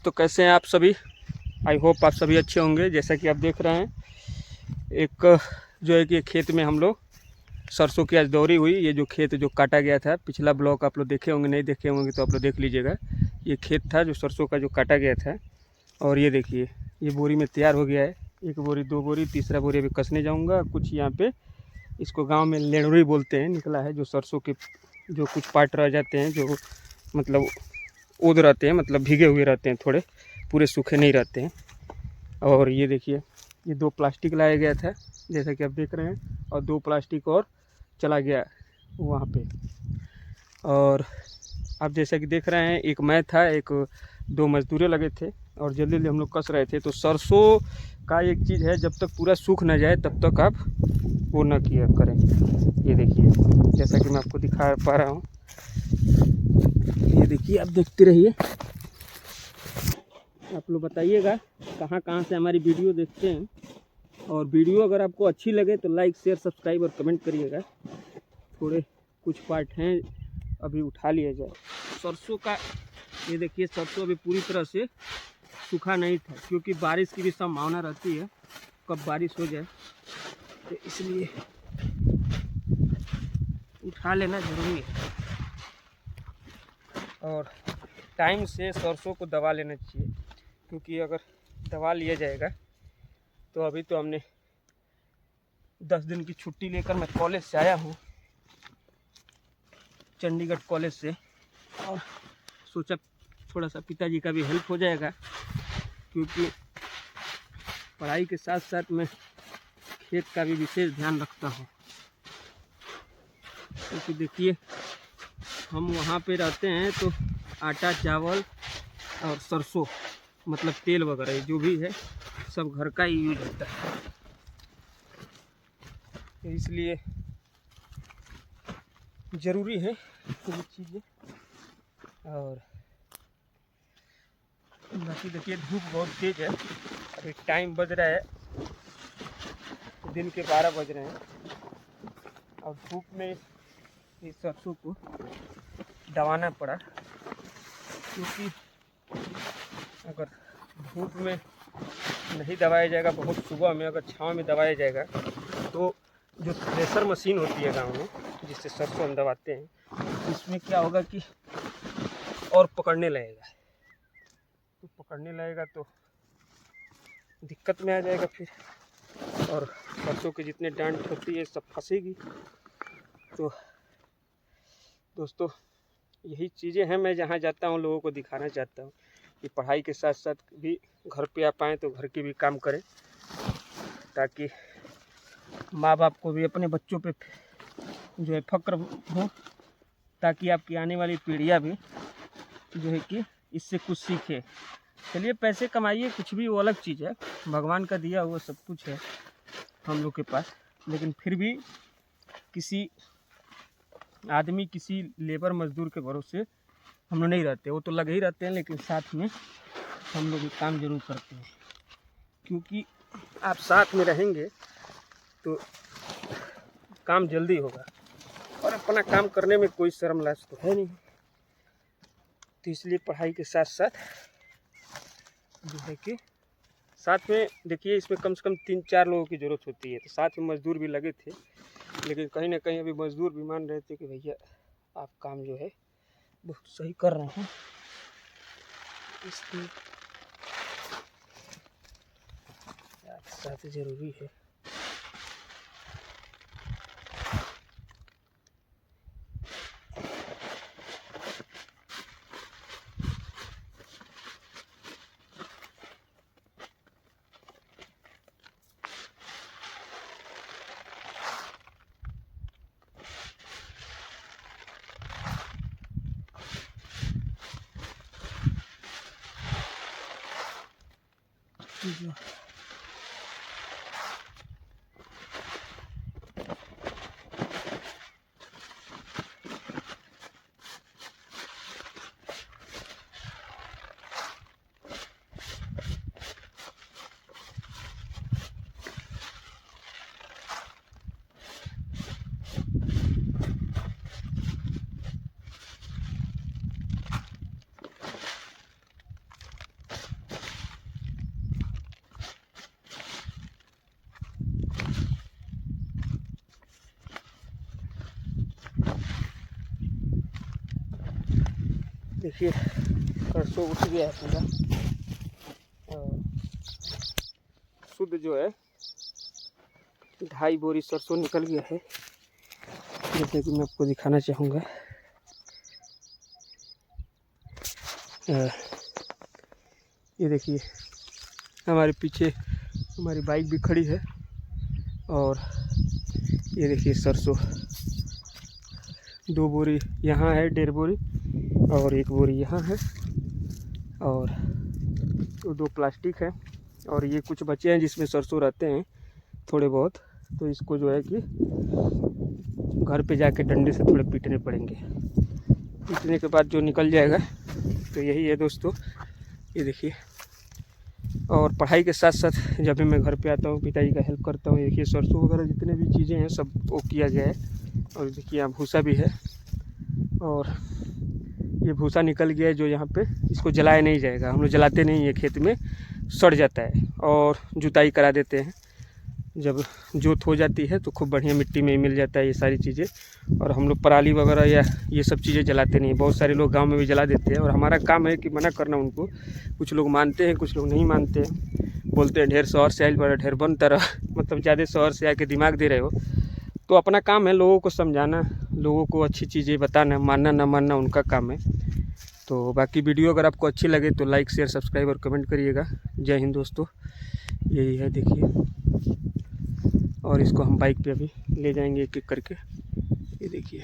दोस्तों, कैसे हैं आप सभी। आई होप आप सभी अच्छे होंगे। जैसा कि आप देख रहे हैं, एक जो है कि खेत में हम लोग सरसों की आज दौरी हुई। ये जो खेत जो काटा गया था, पिछला ब्लॉग आप लोग देखे होंगे, नहीं देखे होंगे तो आप लोग देख लीजिएगा। ये खेत था जो सरसों का जो काटा गया था। और ये देखिए, ये बोरी में तैयार हो गया है। एक बोरी, दो बोरी, तीसरा बोरी अभी कसने जाऊँगा। कुछ यहाँ पे इसको गाँव में लेड़ुरी बोलते हैं, निकला है। जो सरसों के जो कुछ पार्ट रह जाते हैं, जो मतलब ओद रहते हैं, मतलब भीगे हुए रहते हैं, थोड़े पूरे सूखे नहीं रहते हैं। और ये देखिए, ये 2 प्लास्टिक लाया गया था जैसा कि आप देख रहे हैं, और 2 प्लास्टिक और चला गया वहाँ पे। और आप जैसा कि देख रहे हैं, एक मैं था, एक 2 मजदूरें लगे थे और जल्दी जल्दी हम लोग कस रहे थे। तो सरसों का एक चीज़ है, जब तक पूरा सूख ना जाए तब तक आप वो ना किया करें। ये देखिए, जैसा कि मैं आपको दिखा पा रहा हूँ, ये देखिए, आप देखते रहिए। आप लोग बताइएगा कहाँ कहाँ से हमारी वीडियो देखते हैं, और वीडियो अगर आपको अच्छी लगे तो लाइक, शेयर, सब्सक्राइब और कमेंट करिएगा। थोड़े कुछ पार्ट हैं, अभी उठा लिया जाए सरसों का। ये देखिए, सरसों अभी पूरी तरह से सूखा नहीं था, क्योंकि बारिश की भी संभावना रहती है, कब बारिश हो जाए, तो इसलिए उठा लेना ज़रूरी है। और टाइम से सरसों को दबा लेना चाहिए, क्योंकि अगर दबा लिया जाएगा तो अभी तो हमने 10 दिन की छुट्टी लेकर मैं कॉलेज से आया हूँ, चंडीगढ़ कॉलेज से, और सोचा थोड़ा सा पिताजी का भी हेल्प हो जाएगा, क्योंकि पढ़ाई के साथ साथ मैं खेत का भी विशेष ध्यान रखता हूँ। क्योंकि देखिए, हम वहाँ पे रहते हैं तो आटा, चावल और सरसों, मतलब तेल वगैरह जो भी है सब घर का ही यूज होता है, तो इसलिए ज़रूरी है ये चीज़ें। और बाकी देखिए, धूप बहुत तेज़ है। अभी टाइम बज रहा है, दिन के 12 बज रहे हैं, और धूप में इस सरसों को दबाना पड़ा, क्योंकि अगर धूप में नहीं दबाया जाएगा, बहुत सुबह में अगर छाँव में दबाया जाएगा, तो जो थ्रेशर मशीन होती है गांव में, जिससे सरसों हम दबाते हैं, इसमें क्या होगा कि और पकड़ने लगेगा। तो पकड़ने लगेगा तो दिक्कत में आ जाएगा फिर, और सरसों के जितने डांट होती है सब फंसेगी। तो दोस्तों, यही चीज़ें हैं, मैं जहाँ जाता हूँ लोगों को दिखाना चाहता हूँ कि पढ़ाई के साथ साथ भी घर पे आ पाएँ तो घर के भी काम करें, ताकि माँ बाप को भी अपने बच्चों पे जो है फ़क्र हो, ताकि आपकी आने वाली पीढ़ियाँ भी जो है कि इससे कुछ सीखे। चलिए, पैसे कमाइए, कुछ भी वो अलग चीज़ है, भगवान का दिया हुआ सब कुछ है हम लोग के पास, लेकिन फिर भी किसी आदमी, किसी लेबर मजदूर के भरोसे हम लोग नहीं रहते। वो तो लगे ही रहते हैं, लेकिन साथ में हम लोग काम जरूर करते हैं, क्योंकि आप साथ में रहेंगे तो काम जल्दी होगा, और अपना काम करने में कोई शर्म लाज तो है नहीं। तो इसलिए पढ़ाई के साथ साथ जो है कि साथ में देखिए, इसमें कम से कम 3-4 लोगों की ज़रूरत होती है, तो साथ में मज़दूर भी लगे थे, लेकिन कहीं ना कहीं अभी मज़दूर भी मान रहे थे कि भैया आप काम जो है बहुत सही कर रहे हैं, इसलिए साथ ज़रूरी है। देखिए सरसों उठ गया है पूरा, और शुद्ध जो है 2.5 बोरी सरसों निकल गया है। जैसे कि मैं आपको दिखाना चाहूँगा, ये देखिए हमारे पीछे हमारी बाइक भी खड़ी है, और ये देखिए सरसों 2 बोरी यहाँ है, 1.5 बोरी, और 1 बोरी यहाँ है, और 2 प्लास्टिक है, और ये कुछ बचे हैं जिसमें सरसों रहते हैं थोड़े बहुत। तो इसको जो है कि घर पे जाके डंडे से थोड़े पीटने पड़ेंगे। पीटने के बाद जो निकल जाएगा, तो यही है दोस्तों, ये देखिए। और पढ़ाई के साथ साथ जब भी मैं घर पे आता हूँ, पिताजी का हेल्प करता हूँ। देखिए सरसों वगैरह जितने भी चीज़ें हैं सब वो किया गया है। और देखिए यहाँ भूसा भी है, और ये भूसा निकल गया है जो यहाँ पे, इसको जलाया नहीं जाएगा, हम लोग जलाते नहीं है, खेत में सड़ जाता है। और जुताई करा देते हैं, जब जोत हो जाती है तो खूब बढ़िया मिट्टी में मिल जाता है ये सारी चीज़ें। और हम लोग पराली वगैरह या ये सब चीज़ें जलाते नहीं। बहुत सारे लोग गांव में भी जला देते हैं, और हमारा काम है कि मना करना उनको। कुछ लोग मानते हैं, कुछ लोग नहीं मानते हैं, बोलते हैं ढेर शहर से आइल बड़ा ढेर बन तरह, मतलब ज़्यादा शहर से आके दिमाग दे रहे हो। तो अपना काम है लोगों को समझाना, लोगों को अच्छी चीज़ें बताना, मानना ना मानना उनका काम है। तो बाकी वीडियो अगर आपको अच्छी लगे तो लाइक शेयर सब्सक्राइब और कमेंट करिएगा। जय हिंद दोस्तों, यही है देखिए। और इसको हम बाइक पे अभी ले जाएंगे एक एक करके, ये देखिए।